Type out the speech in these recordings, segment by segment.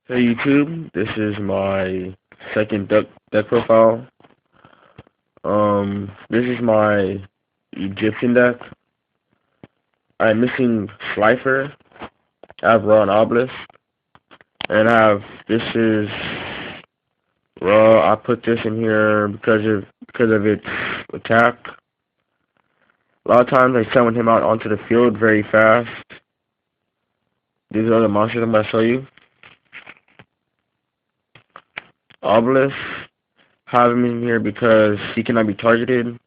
Hey YouTube, this is my second deck profile. This is my Egyptian deck. I'm missing Slifer. I have Raw and Obelisk, and this is Raw. I put this in here because of its attack. A lot of times I summon him out onto the field very fast. These are the monsters I'm gonna show you. Obelisk. Have him in here because he cannot be targeted.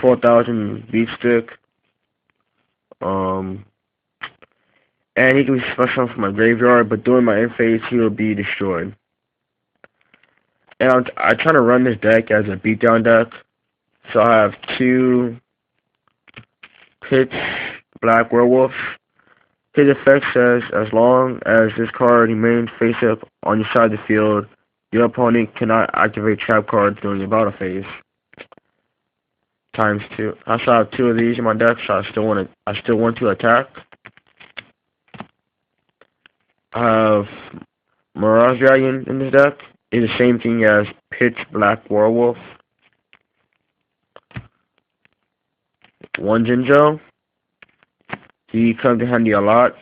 4,000 beat stick. Um, and he can be special from my graveyard, but during my end phase, he will be destroyed. And I try to run this deck as a beatdown deck. So I have two Pitch Black Werewolf. His effect says, as long as this card remains face up on your side of the field, your opponent cannot activate trap cards during your battle phase. Times two. I still have two of these in my deck, so I still want to attack. I have Mirage Dragon in this deck. It's the same thing as Pitch Black Werewolf. One Jinjo. He comes in handy a lot.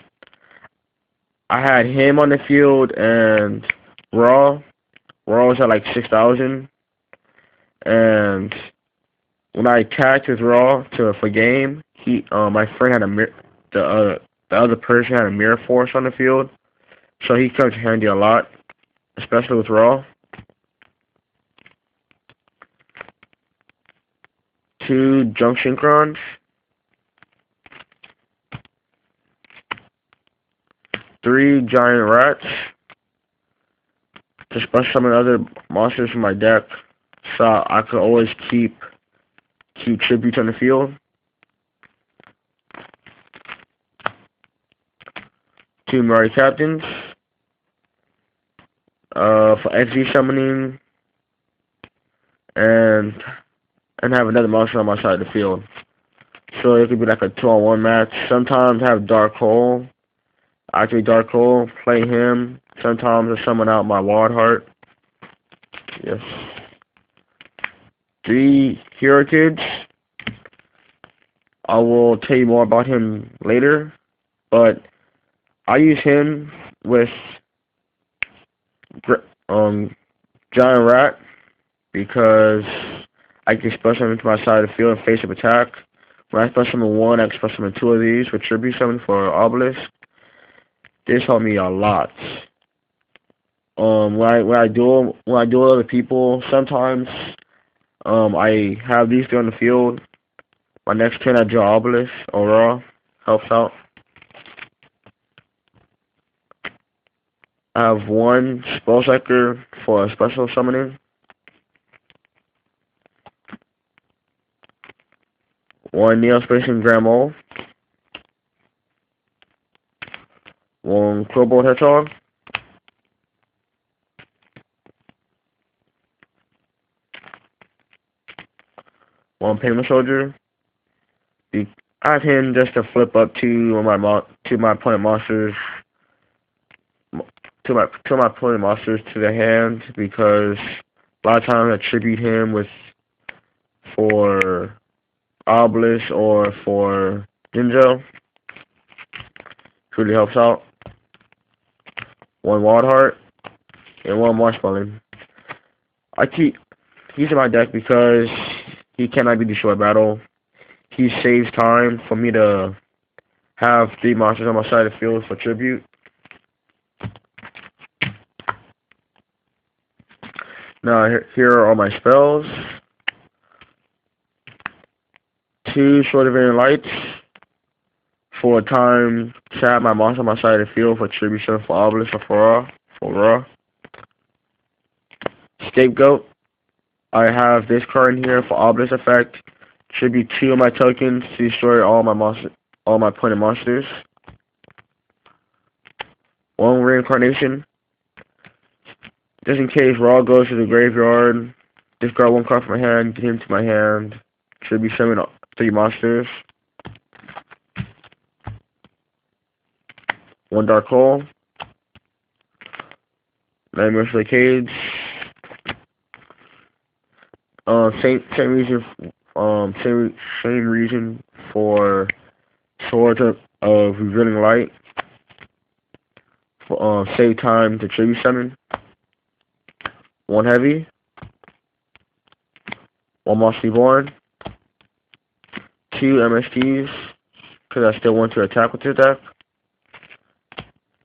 I had him on the field and Raw. Raw was at like 6,000. And when I attacked with Raw for game, my friend had the other person had a Mirror Force on the field, so he comes in handy a lot, especially with Raw. Two Junk Synchrons. Three Giant Rats. To special summon other monsters from my deck, so I could always keep tributes on the field. Two Murray Captains. For XG summoning, and have another monster on my side of the field. So it could be like a 2-on-1 match. Sometimes I have Dark Hole. Activate Dark Hole, play him. Sometimes I summon out my Wild Heart. Yes. Three Hero Kids. I will tell you more about him later, but I use him with Giant Rat because I can special summon to my side of the field and face up attack. When I special summon one, I can special summon two of these with tribute summon for Obelisk. This helped me a lot. When I duel other people, sometimes I have these three on the field. My next turn I draw Obelisk or Raw. Helps out. I have one Spell Psyker for a special summoning. One Neo-Spacing Grand Mole. One Crowbolt Hedgehog. One Payment Soldier. I have him just to flip up to my opponent monsters to my opponent monsters to the hand, because a lot of times I tribute him for Obelisk or for Jinjo. Really helps out. One Wild Heart and one Marshmallow. He's in my deck because he cannot be destroyed battle. He saves time for me to have three monsters on my side of the field for tribute. Now here are all my spells. Two Short of Variant Lights for a time to have my monster on my side of the field for tribute for Obelisk or for Raw. Scapegoat. I have this card in here for Obelisk effect. Tribute two of my tokens to destroy all my opponent monsters. One Reincarnation. Just in case Raw goes to the graveyard, discard one card from my hand, get him to my hand. Tribute summon three monsters. One Dark Hole. Nightmares for the Cage. Same reason. Same reason for Swords of Revealing Light. For save time to tribute summon. 1 heavy. 1 Monster Reborn. 2 MSTs, because I still want to attack with this deck.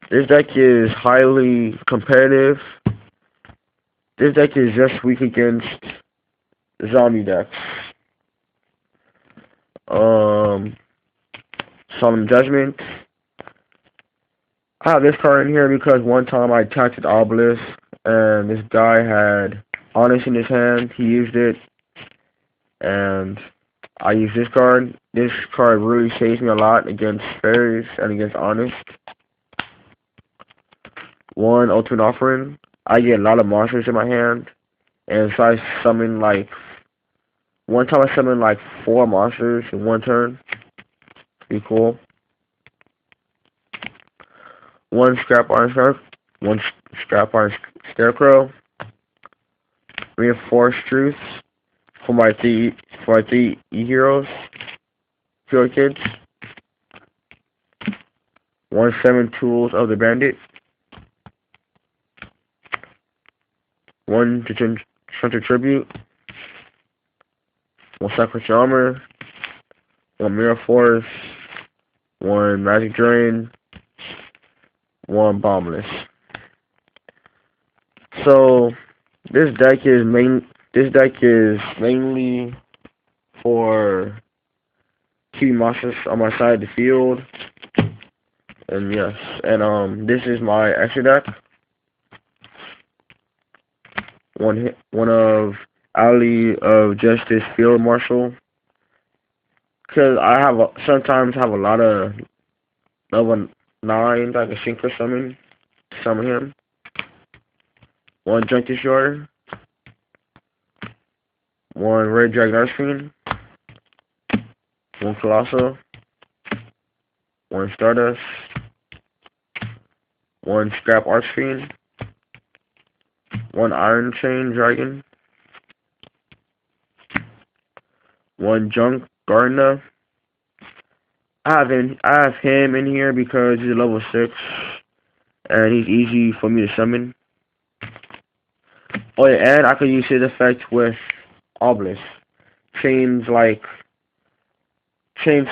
This deck is highly competitive. This deck is just weak against zombie decks. Solemn Judgment. I have this card in here because one time I attacked with Obelisk, and this guy had Honest in his hand. He used it, and I use this card. This card really saves me a lot against fairies and against Honest. 1 Ultimate Offering. I get a lot of monsters in my hand, and so I summon one time I summoned 4 monsters in 1 turn. Pretty cool. 1 Scrap Iron Scarecrow. Reinforced Truth for my 3 E-Heroes. Hero Kids. 1 7 Tools of the Bandit. 1 Hunter Tribute. 1 Sacrificial Armor. 1 Mirror Force. 1 Magic Drain. 1 Bombless. So this deck is mainly for keeping monsters on my side of the field. And yes, and this is my extra deck. One of Alley of Justice Field Marshal. Cause I sometimes have a lot of level 9s I can sync for summon him. 1 Junk Destroyer. 1 Red Dragon Archfiend. 1 Colossal. 1 Stardust. 1 Scrap Archfiend. 1 Iron Chain Dragon. 1 Junk Gardener. I have him in here because he's a level 6 and he's easy for me to summon. Oh yeah, and I could use his effect with Obelisk. Change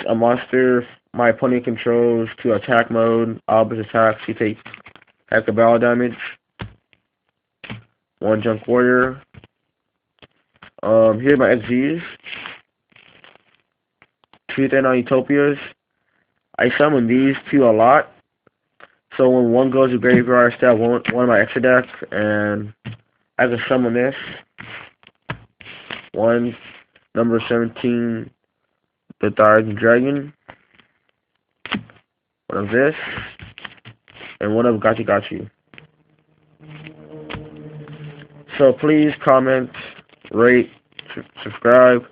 a monster my opponent controls to attack mode. Obelisk attacks, he takes heck of battle damage. 1 Junk Warrior. Here are my XGs. 2 Thanon Utopias. I summon these 2 a lot. So when 1 goes to graveyard, I still have one of my extra decks, and I can summon this. 1 number 17, the Thousand Dragon. 1 of this, and 1 of Gachi. So please comment, rate, subscribe.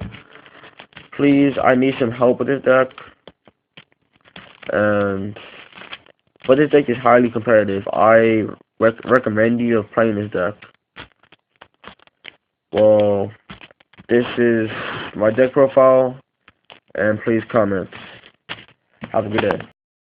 Please, I need some help with this deck. But this deck is highly competitive. I recommend you playing this deck. Well, this is my deck profile, and please comment. Have a good day.